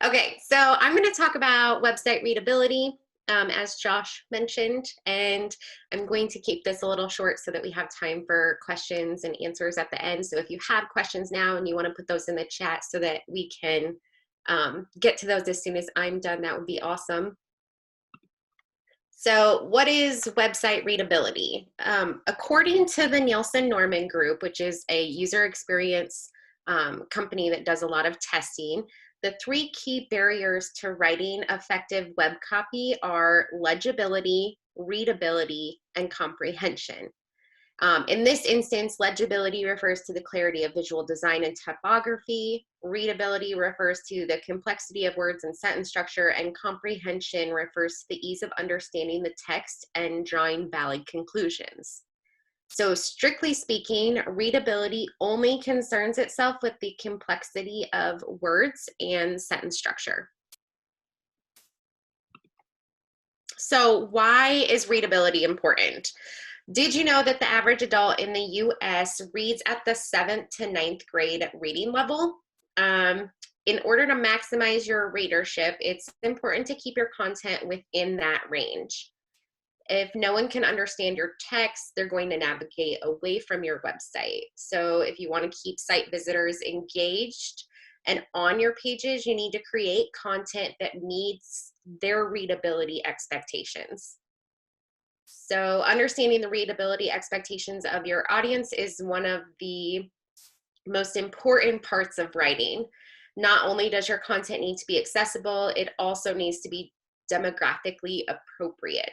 Okay, so I'm going to talk about website readability, as Josh mentioned, and I'm going to keep this a little short so that we have time for questions and answers at the end. So if you have questions now and you want to put those in the chat so that we can get to those as soon as I'm done, that would be awesome. So what is website readability? According to the Nielsen-Norman Group, which is a user experience company that does a lot of testing, the 3 key barriers to writing effective web copy are legibility, readability, and comprehension. In this instance, legibility refers to the clarity of visual design and typography. Readability refers to the complexity of words and sentence structure, and comprehension refers to the ease of understanding the text and drawing valid conclusions. So strictly speaking, readability only concerns itself with the complexity of words and sentence structure. So why is readability important? Did you know that the average adult in the US reads at the 7th to 9th grade reading level? In order to maximize your readership, it's important to keep your content within that range. If no one can understand your text, they're going to navigate away from your website. So if you want to keep site visitors engaged and on your pages, you need to create content that meets their readability expectations. So understanding the readability expectations of your audience is one of the most important parts of writing. Not only does your content need to be accessible, it also needs to be demographically appropriate.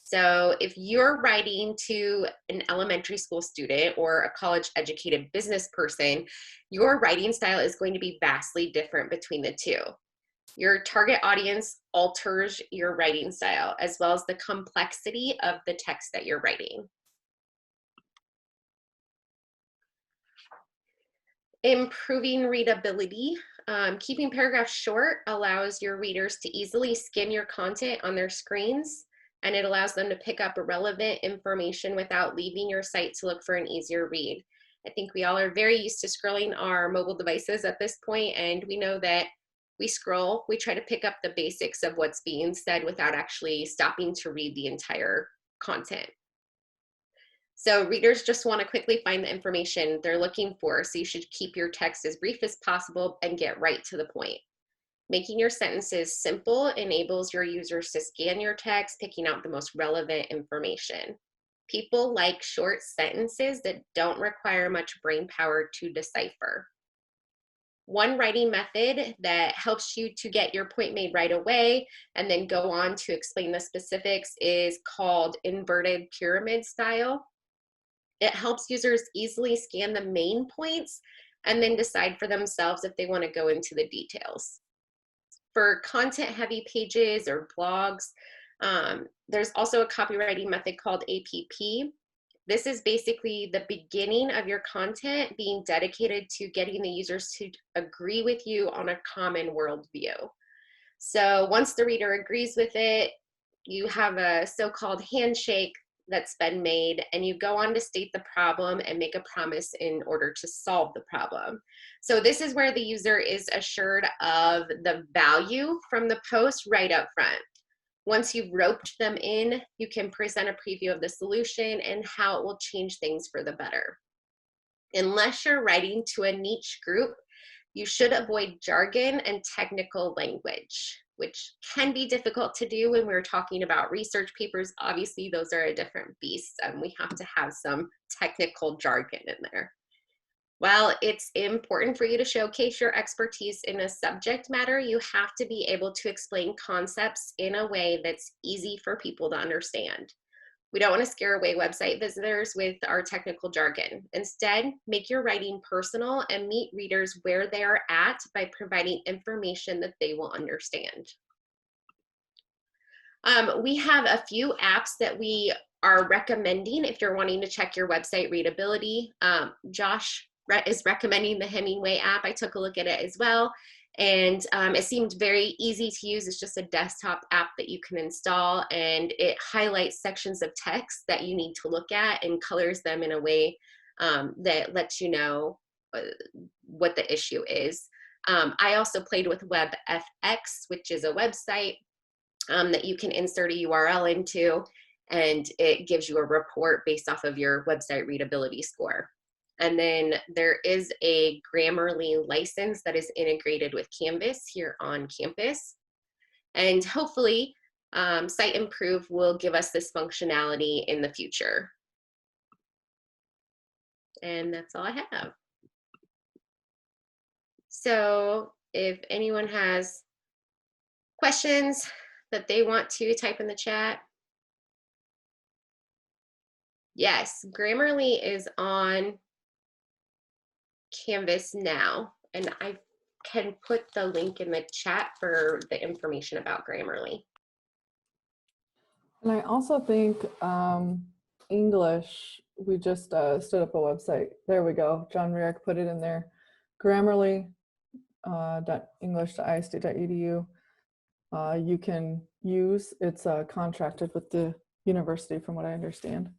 So if you're writing to an elementary school student or a college educated business person, your writing style is going to be vastly different between the two. Your target audience alters your writing style, as well as the complexity of the text that you're writing. Improving readability. Keeping paragraphs short allows your readers to easily skim your content on their screens, and it allows them to pick up relevant information without leaving your site to look for an easier read. I think we all are very used to scrolling our mobile devices at this point, and we know that we scroll, we try to pick up the basics of what's being said without actually stopping to read the entire content. So readers just want to quickly find the information they're looking for, so you should keep your text as brief as possible and get right to the point. Making your sentences simple enables your users to scan your text, picking out the most relevant information. People like short sentences that don't require much brain power to decipher. One writing method that helps you to get your point made right away and then go on to explain the specifics is called inverted pyramid style. It helps users easily scan the main points and then decide for themselves if they want to go into the details. For content-heavy pages or blogs, there's also a copywriting method called APP. This is basically the beginning of your content being dedicated to getting the users to agree with you on a common worldview. So once the reader agrees with it, you have a so-called handshake that's been made, and you go on to state the problem and make a promise in order to solve the problem. So this is where the user is assured of the value from the post right up front. Once you've roped them in, you can present a preview of the solution and how it will change things for the better. Unless you're writing to a niche group, you should avoid jargon and technical language, which can be difficult to do when we're talking about research papers. Obviously, those are a different beast, and we have to have some technical jargon in there. While it's important for you to showcase your expertise in a subject matter, you have to be able to explain concepts in a way that's easy for people to understand. We don't want to scare away website visitors with our technical jargon. Instead, make your writing personal and meet readers where they are at by providing information that they will understand. We have a few apps that we are recommending if you're wanting to check your website readability. Josh is recommending the Hemingway app. I took a look at it as well, and it seemed very easy to use. It's just a desktop app that you can install, and it highlights sections of text that you need to look at and colors them in a way that lets you know what the issue is. I also played with WebFX, which is a website that you can insert a URL into, and it gives you a report based off of your website readability score. And then there is a Grammarly license that is integrated with Canvas here on campus. And hopefully, Site Improve will give us this functionality in the future. And that's all I have. So if anyone has questions that they want to type in the chat. Yes, Grammarly is on Canvas now, and I can put the link in the chat for the information about Grammarly. And I also think English, we just stood up a website. There we go. John Rierick put it in there. Grammarly.english.isd.edu. You can use, it's contracted with the university from what I understand.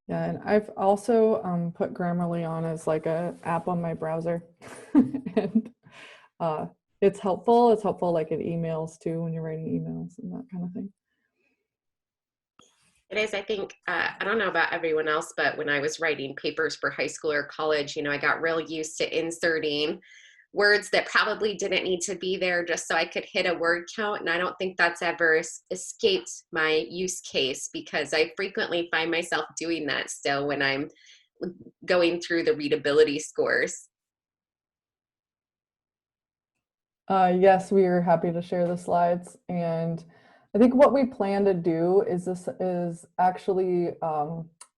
Yeah, and I've also put Grammarly on as like a app on my browser. And it's helpful. It's helpful like in emails too, when you're writing emails and that kind of thing. It is, I think, I don't know about everyone else, but when I was writing papers for high school or college, you know, I got real used to inserting words that probably didn't need to be there just so I could hit a word count. And I don't think that's ever escaped my use case, because I frequently find myself doing that still when I'm going through the readability scores. Yes, we are happy to share the slides. And I think what we plan to do is actually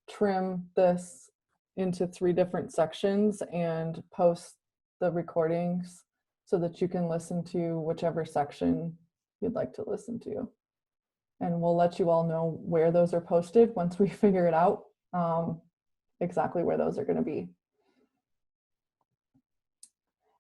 trim this into 3 different sections and post the recordings so that you can listen to whichever section you'd like to listen to. And we'll let you all know where those are posted once we figure it out, exactly where those are going to be.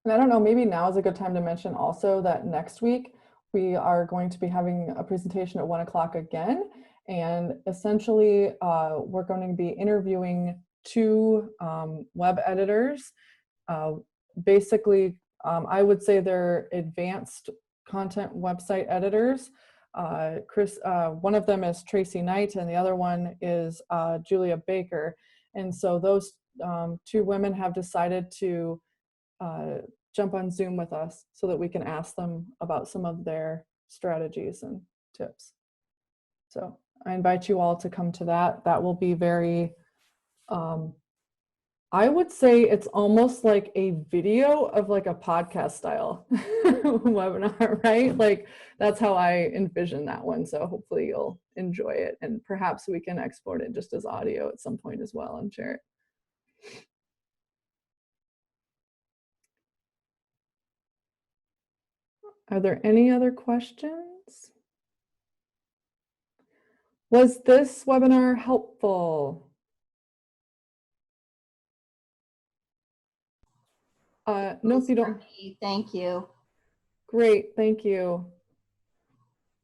And I don't know, maybe now is a good time to mention also that next week we are going to be having a presentation at 1 o'clock again. And essentially, we're going to be interviewing 2 web editors. Basically, I would say they're advanced content website editors. One of them is Tracy Knight and the other one is Julia Baker. And so those 2 women have decided to jump on Zoom with us so that we can ask them about some of their strategies and tips. So I invite you all to come to that. That will be very, I would say it's almost like a video of like a podcast style webinar, right? Like that's how I envision that one. So hopefully you'll enjoy it, and perhaps we can export it just as audio at some point as well and share it. Are there any other questions? Was this webinar helpful? No, if you don't. Thank you. Great, thank you.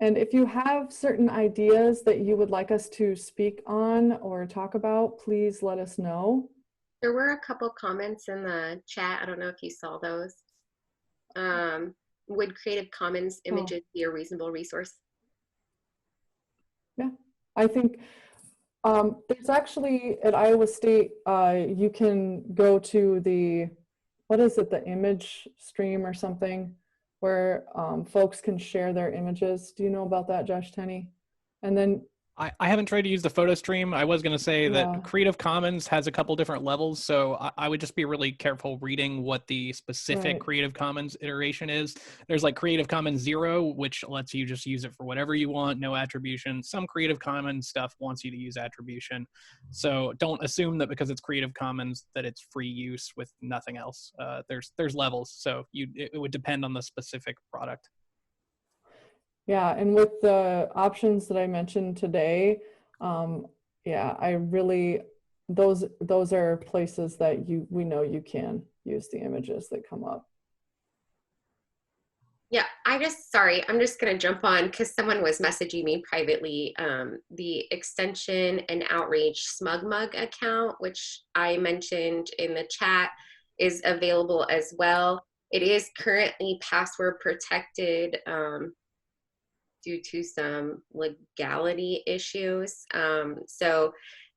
And if you have certain ideas that you would like us to speak on or talk about, please let us know. There were a couple comments in the chat. I don't know if you saw those. Would Creative Commons images be a reasonable resource? Yeah, I think there's actually at Iowa State, you can go to the, what is it, the image stream or something, where folks can share their images. Do you know about that, Josh Tenney? And then I haven't tried to use the photo stream. I was going to say Yeah. that Creative Commons has a couple different levels, so I would just be really careful reading what the specific Right. Creative Commons iteration is. There's like Creative Commons 0, which lets you just use it for whatever you want, no attribution. Some Creative Commons stuff wants you to use attribution. So don't assume that because it's Creative Commons that it's free use with nothing else. There's levels, so it would depend on the specific product. Yeah, and with the options that I mentioned today, yeah, I really, those are places that we know you can use the images that come up. Yeah, sorry, I'm just going to jump on because someone was messaging me privately. The extension and outreach SmugMug account, which I mentioned in the chat, is available as well. It is currently password protected due to some legality issues. So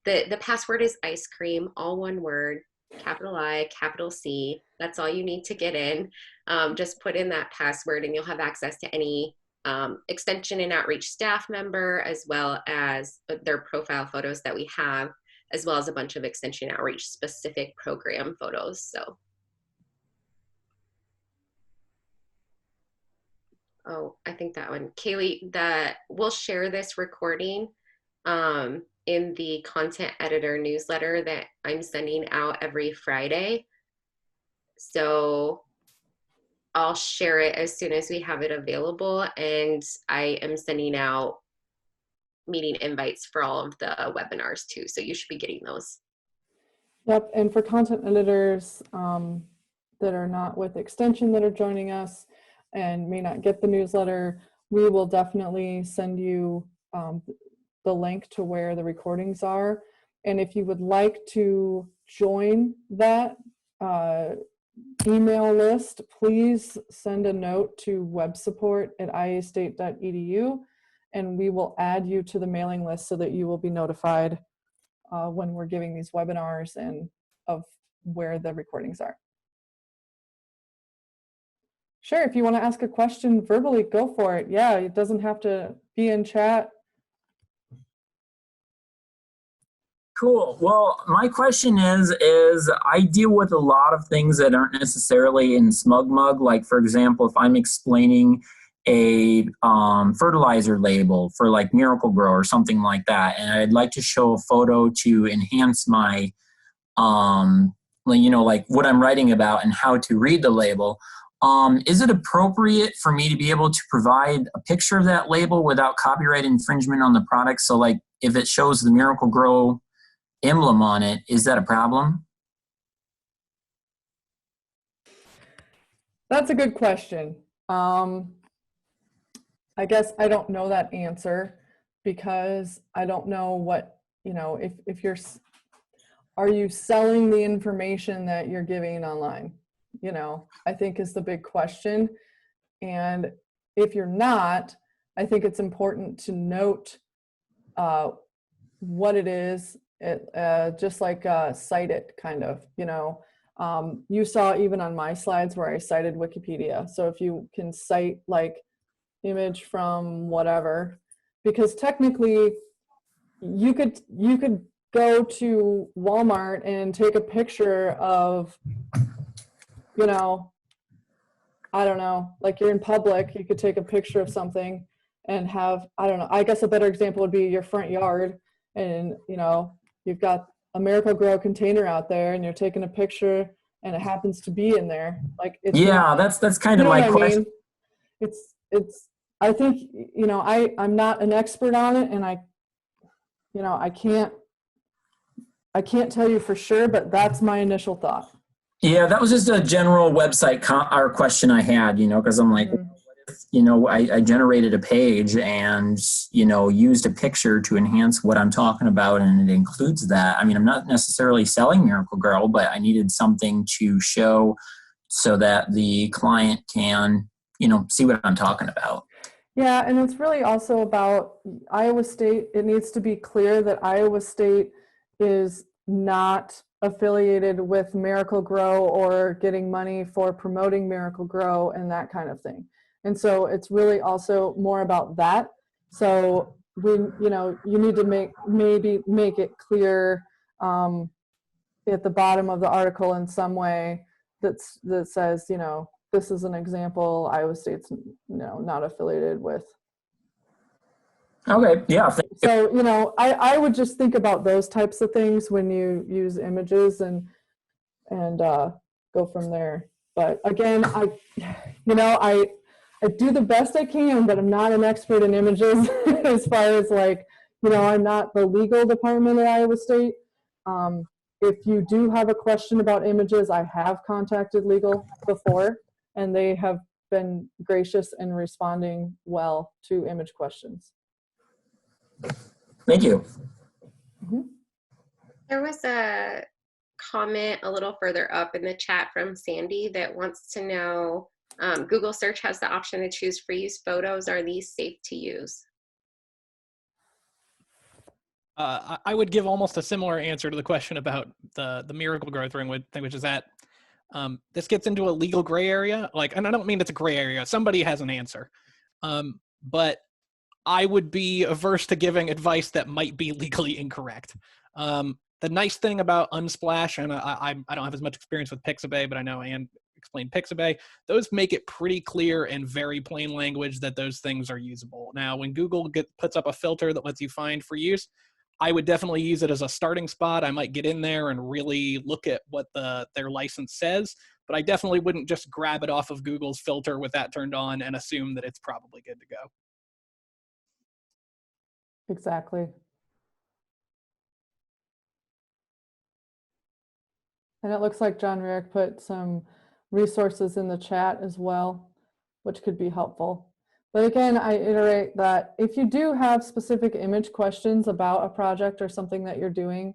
the password is ice cream, all one word, capital I, capital C. That's all you need to get in. Just put in that password and you'll have access to any extension and outreach staff member, as well as their profile photos that we have, as well as a bunch of extension outreach specific program photos. So, oh, I think that one, Kaylee, that we'll share this recording in the content editor newsletter that I'm sending out every Friday. So I'll share it as soon as we have it available, and I am sending out meeting invites for all of the webinars too. So you should be getting those. Yep, and for content editors that are not with Extension that are joining us and may not get the newsletter, we will definitely send you the link to where the recordings are. And if you would like to join that email list, please send a note to websupport@iastate.edu, and we will add you to the mailing list so that you will be notified when we're giving these webinars and of where the recordings are. Sure, if you want to ask a question verbally, go for it. Yeah, it doesn't have to be in chat. Cool. Well, my question is I deal with a lot of things that aren't necessarily in SmugMug. Like, for example, if I'm explaining a fertilizer label for like Miracle Grow or something like that, and I'd like to show a photo to enhance my, like what I'm writing about and how to read the label. Is it appropriate for me to be able to provide a picture of that label without copyright infringement on the product? So like if it shows the Miracle Grow emblem on it, is that a problem? That's a good question. I guess I don't know that answer because I don't know what, if you're, are you selling the information that you're giving online? I think is the big question. And if you're not, I think it's important to note what it is, just like cite it kind of, you saw even on my slides where I cited Wikipedia. So if you can cite like image from whatever, because technically you could go to Walmart and take a picture of, I don't know, like you're in public, you could take a picture of something and have, I don't know, I guess a better example would be your front yard, and you've got a Miracle Grow container out there and you're taking a picture and it happens to be in there. Like it's that's kind of my question. It's I think, I'm not an expert on it, and I can't tell you for sure, but that's my initial thought. Yeah, that was just a general website or question I had, because I'm like, I generated a page and, used a picture to enhance what I'm talking about, and it includes that. I mean, I'm not necessarily selling Miracle Grow, but I needed something to show so that the client can, see what I'm talking about. Yeah, and it's really also about Iowa State. It needs to be clear that Iowa State is not affiliated with Miracle Grow or getting money for promoting Miracle Grow and that kind of thing. And so it's really also more about that. So you need to make it clear at the bottom of the article in some way that says, this is an example, Iowa State's not affiliated with. Okay, yeah. So, I would just think about those types of things when you use images and go from there. But again, I do the best I can, but I'm not an expert in images as far as I'm not the legal department at Iowa State. If you do have a question about images, I have contacted legal before, and they have been gracious in responding well to image questions. Thank you. There was a comment a little further up in the chat from Sandy that wants to know, Google search has the option to choose free use photos. Are these safe to use? I would give almost a similar answer to the question about the miracle growth ring, which is that this gets into a legal gray area. Like, and I don't mean it's a gray area. Somebody has an answer. But I would be averse to giving advice that might be legally incorrect. The nice thing about Unsplash, and I don't have as much experience with Pixabay, but I know Anne explained Pixabay, those make it pretty clear in very plain language that those things are usable. Now, when Google puts up a filter that lets you find free use, I would definitely use it as a starting spot. I might get in there and really look at what their license says, but I definitely wouldn't just grab it off of Google's filter with that turned on and assume that it's probably good to go. Exactly. And it looks like John Rick put some resources in the chat as well, which could be helpful. But again, I iterate that if you do have specific image questions about a project or something that you're doing,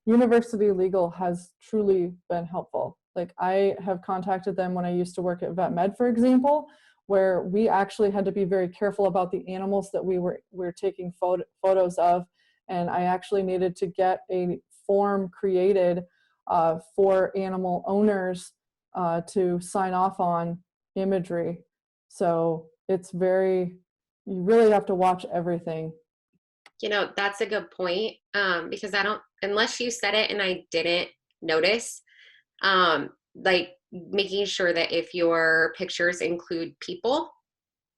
University Legal has truly been helpful. Like, I have contacted them when I used to work at Vet Med, for example, where we actually had to be very careful about the animals that we were taking photos of. And I actually needed to get a form created for animal owners to sign off on imagery. So it's you really have to watch everything. You know, that's a good point, because unless you said it and I didn't notice, like making sure that if your pictures include people,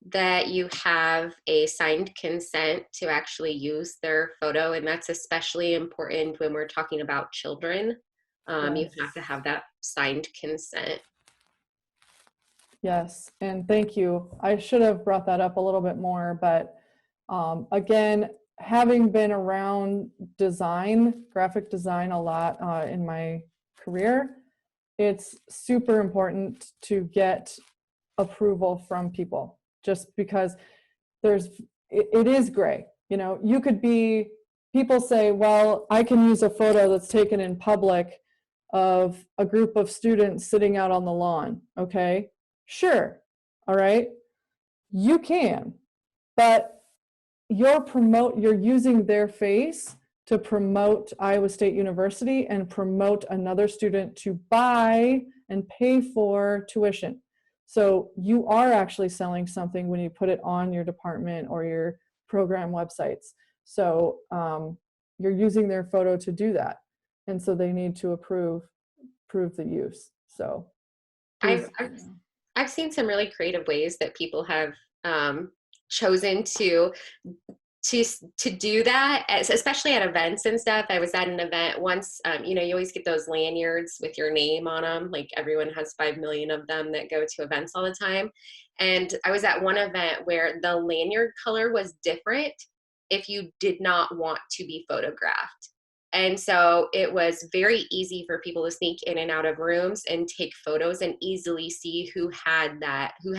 that you have a signed consent to actually use their photo. And that's especially important when we're talking about children. You have to have that signed consent. Yes, and thank you. I should have brought that up a little bit more, but again, having been around design, graphic design a lot in my career, it's super important to get approval from people, just because it is gray. You know, you could be, people say, well, I can use a photo that's taken in public of a group of students sitting out on the lawn. Okay, sure, all right, you can, but you're using their face to promote Iowa State University and promote another student to buy and pay for tuition. So you are actually selling something when you put it on your department or your program websites. So you're using their photo to do that. And so they need to approve the use. So I've seen some really creative ways that people have chosen to do that, especially at events and stuff. I was at an event once, you know, you always get those lanyards with your name on them. Like, everyone has 5 million of them that go to events all the time. And I was at one event where the lanyard color was different if you did not want to be photographed. And so it was very easy for people to sneak in and out of rooms and take photos and easily see who had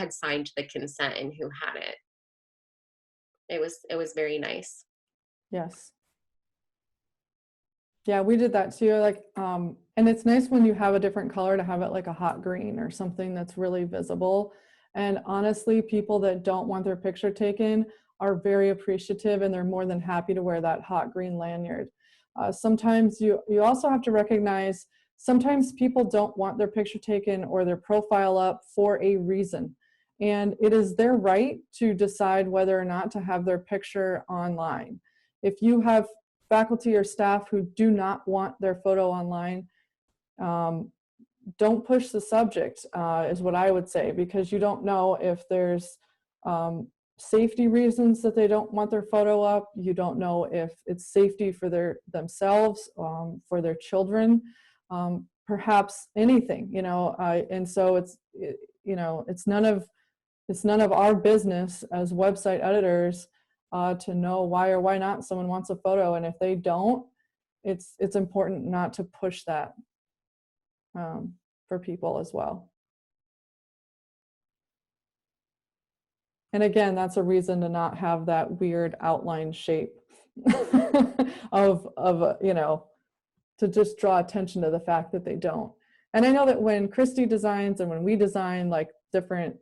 signed the consent and who hadn't. It was very nice. Yes. Yeah, we did that too. Like, and it's nice when you have a different color to have it like a hot green or something that's really visible. And honestly, people that don't want their picture taken are very appreciative, and they're more than happy to wear that hot green lanyard. Sometimes you also have to recognize, sometimes people don't want their picture taken or their profile up for a reason. And it is their right to decide whether or not to have their picture online. If you have faculty or staff who do not want their photo online, don't push the subject, is what I would say, because you don't know if there's safety reasons that they don't want their photo up. You don't know if it's safety for themselves, for their children, perhaps anything, you know. And so it's none of our business as website editors to know why or why not someone wants a photo. And if they don't, it's important not to push that for people as well. And again, that's a reason to not have that weird outline shape of you know, to just draw attention to the fact that they don't. And I know that when Christy designs and when we design like different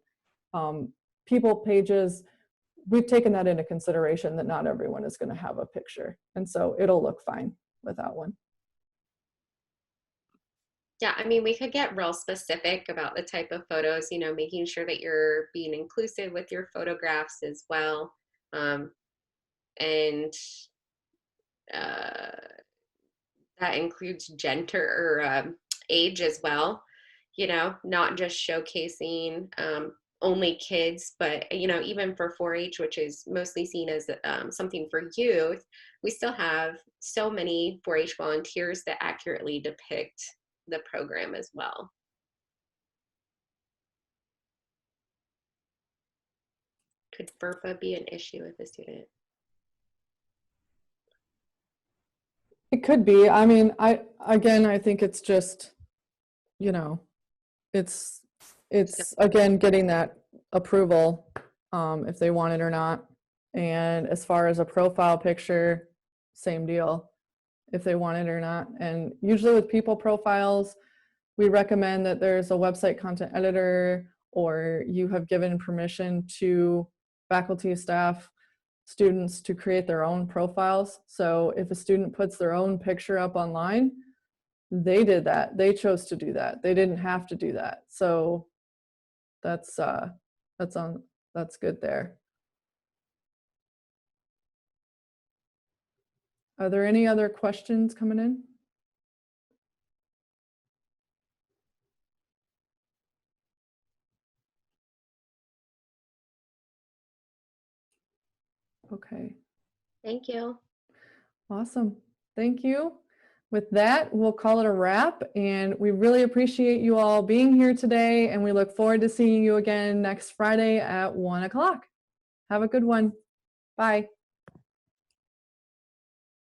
people pages, we've taken that into consideration that not everyone is going to have a picture. And so it'll look fine without one. Yeah, I mean, we could get real specific about the type of photos, you know, making sure that you're being inclusive with your photographs as well. And that includes gender or age as well, you know, not just showcasing only kids, but, you know, even for 4-H, which is mostly seen as something for youth, we still have so many 4-H volunteers that accurately depict the program as well. Could FERPA be an issue with a student? It could be. I mean, I think it's just, you know, it's again getting that approval if they want it or not. And as far as a profile picture, same deal, if they want it or not. And usually with people profiles, we recommend that there's a website content editor, or you have given permission to faculty, staff, students to create their own profiles. So if a student puts their own picture up online, they did that. They chose to do that. They didn't have to do that. So that's good there. Are there any other questions coming in? Okay. Thank you. Awesome. Thank you. With that, we'll call it a wrap, and we really appreciate you all being here today, and we look forward to seeing you again next Friday at 1 o'clock. Have a good one. Bye.